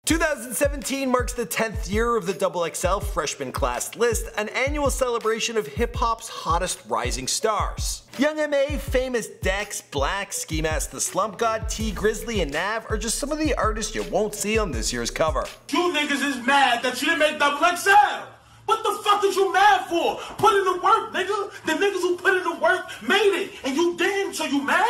2017 marks the 10th year of the XXL Freshman Class list, an annual celebration of hip-hop's hottest rising stars. Young M.A., Famous Dex, Black, Ski Mask the Slump God, T, Grizzley, and Nav are just some of the artists you won't see on this year's cover. You niggas is mad that you didn't make XXL! What the fuck is you mad for? Put in the work, nigga! The niggas who put in the work made it, and you didn't, so you mad?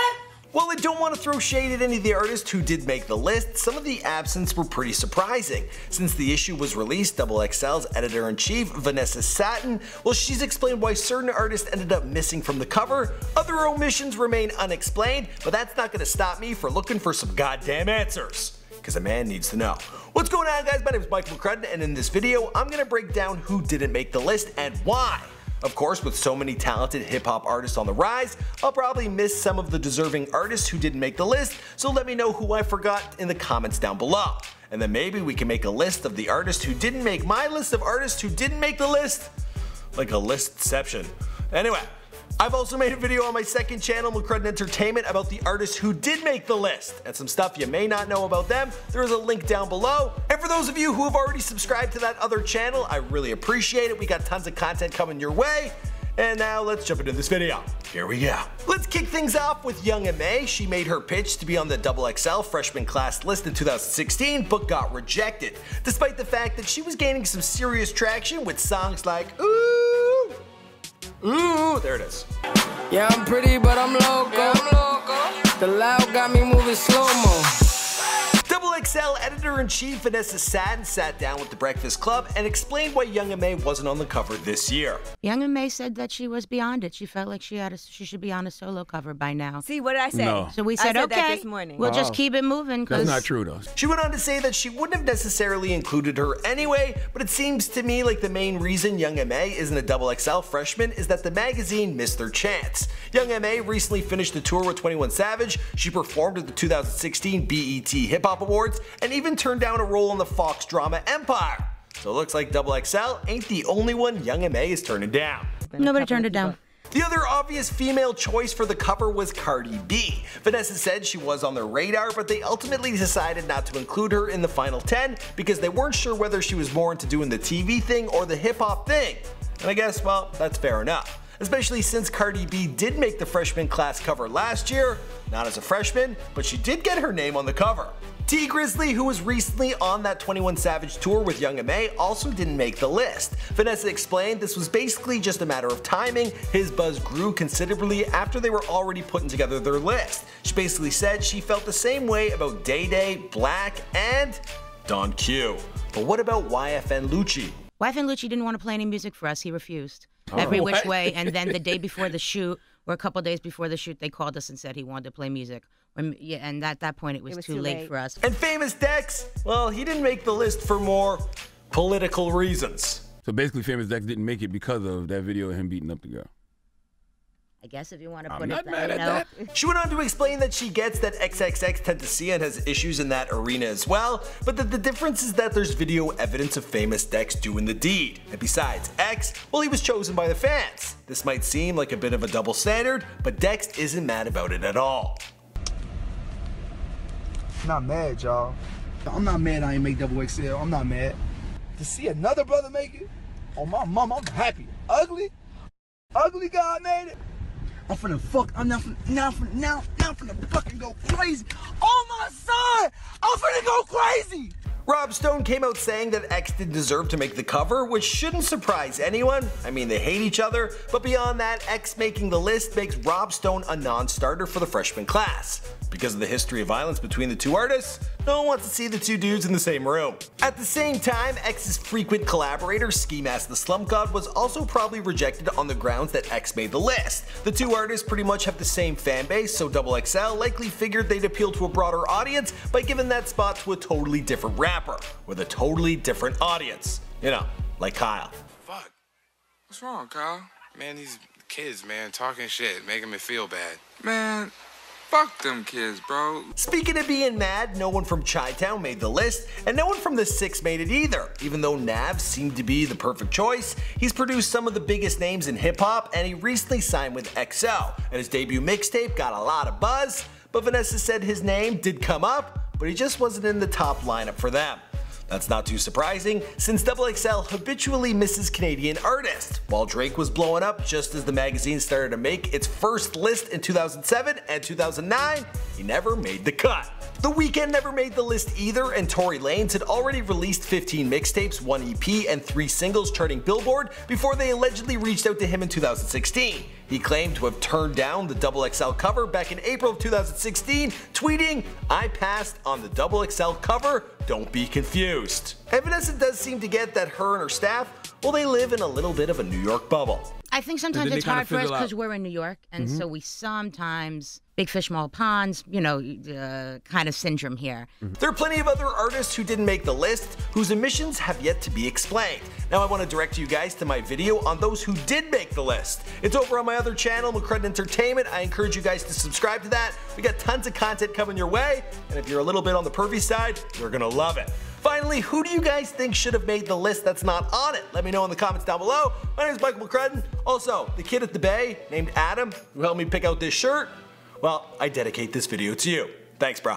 While I don't want to throw shade at any of the artists who did make the list, some of the absence were pretty surprising. Since the issue was released, XXL's editor-in-chief, Vanessa Satin, well, she's explained why certain artists ended up missing from the cover. Other omissions remain unexplained, but that's not going to stop me for looking for some goddamn answers. Because a man needs to know. What's going on, guys? My name is Michael McCrudden, and in this video, I'm going to break down who didn't make the list and why. Of course, with so many talented hip-hop artists on the rise, I'll probably miss some of the deserving artists who didn't make the list, so let me know who I forgot in the comments down below. And then maybe we can make a list of the artists who didn't make my list of artists who didn't make the list. Like a listception. Anyway, I've also made a video on my second channel, McCrudden Entertainment, about the artists who did make the list, and some stuff you may not know about them. There is a link down below. And for those of you who have already subscribed to that other channel, I really appreciate it. We got tons of content coming your way. And now let's jump into this video. Here we go. Let's kick things off with Young M.A. She made her pitch to be on the XXL Freshman Class list in 2016, but got rejected, despite the fact that she was gaining some serious traction with songs like Ooh, Ooh, there it is. Yeah, I'm pretty, but I'm loco. The loud got me moving slow-mo. XXL editor-in-chief Vanessa Satin sat down with The Breakfast Club and explained why Young M.A. wasn't on the cover this year. Young M.A. said that she was beyond it. She felt like she should be on a solo cover by now. See, what did I say? No. So we said, I said okay, that this morning. We'll just keep it moving. That's not true, though. She went on to say that she wouldn't have necessarily included her anyway, but it seems to me like the main reason Young M.A. isn't a XXL freshman is that the magazine missed their chance. Young M.A. recently finished a tour with 21 Savage, she performed at the 2016 BET Hip Hop Awards, and even turned down a role on the Fox drama Empire. So it looks like XXL ain't the only one Young M.A. is turning down. Nobody turned it down. The other obvious female choice for the cover was Cardi B. Vanessa said she was on their radar, but they ultimately decided not to include her in the final 10 because they weren't sure whether she was more into doing the TV thing or the hip hop thing. And I guess, well, that's fair enough. Especially since Cardi B did make the Freshman Class cover last year, not as a freshman, but she did get her name on the cover. T Grizzley, who was recently on that 21 Savage tour with Young M.A., also didn't make the list. Vanessa explained this was basically just a matter of timing. His buzz grew considerably after they were already putting together their list. She basically said she felt the same way about Day Day, Black, and Don Q. But what about YFN Lucci? YFN Lucci didn't want to play any music for us. He refused. Every which way. And then the day before the shoot, or a couple days before the shoot, they called us and said he wanted to play music. Yeah, and at that point, it was too late for us. And Famous Dex, well, he didn't make the list for more political reasons. So basically, Famous Dex didn't make it because of that video of him beating up the girl. I guess if you want to put I'm it not that, mad at that. She went on to explain that she gets that XXX Tentacion has issues in that arena as well, but that the difference is that there's video evidence of Famous Dex doing the deed. And besides, X, well, he was chosen by the fans. This might seem like a bit of a double standard, but Dex isn't mad about it at all. Not mad, y'all. I'm not mad I ain't make XXL. I'm not mad. To see another brother make it, oh my mom, I'm happy. Ugly God made it. I'm finna fucking go crazy. Oh my son, I'm finna go crazy. Rob Stone came out saying that X didn't deserve to make the cover, which shouldn't surprise anyone. I mean, they hate each other, but beyond that, X making the list makes Rob Stone a non-starter for the Freshman Class. Because of the history of violence between the two artists, no one wants to see the two dudes in the same room. At the same time, X's frequent collaborator, Ski Mask the Slump God, was also probably rejected on the grounds that X made the list. The two artists pretty much have the same fan base, so XXL likely figured they'd appeal to a broader audience by giving that spot to a totally different rapper, with a totally different audience. You know, like Kyle. Fuck. What's wrong, Kyle? Man, these kids, man, talking shit, making me feel bad. Man, fuck them kids, bro. Speaking of being mad, no one from Chi-Town made the list, and no one from the Six made it either. Even though Nav seemed to be the perfect choice, he's produced some of the biggest names in hip-hop, and he recently signed with XO, and his debut mixtape got a lot of buzz, but Vanessa said his name did come up, but he just wasn't in the top lineup for them. That's not too surprising, since XXL habitually misses Canadian artists. While Drake was blowing up just as the magazine started to make its first list in 2007 and 2009, he never made the cut. The Weeknd never made the list either, and Tory Lanez had already released 15 mixtapes, 1 EP, and 3 singles charting Billboard before they allegedly reached out to him in 2016. He claimed to have turned down the XXL cover back in April of 2016, tweeting, "I passed on the XXL cover, don't be confused." And Vanessa does seem to get that her and her staff, well, they live in a little bit of a New York bubble. I think sometimes it's hard for us because we're in New York, and so we sometimes, big fish, small ponds, you know, kind of syndrome here. There are plenty of other artists who didn't make the list, whose omissions have yet to be explained. Now I want to direct you guys to my video on those who did make the list. It's over on my other channel, McCrudden Entertainment. I encourage you guys to subscribe to that. We got tons of content coming your way, and if you're a little bit on the pervy side, you're gonna love it. Finally, who do you guys think should have made the list that's not on it? Let me know in the comments down below. My name is Michael McCrudden. Also, the kid at the Bay named Adam who helped me pick out this shirt, well, I dedicate this video to you. Thanks, bro.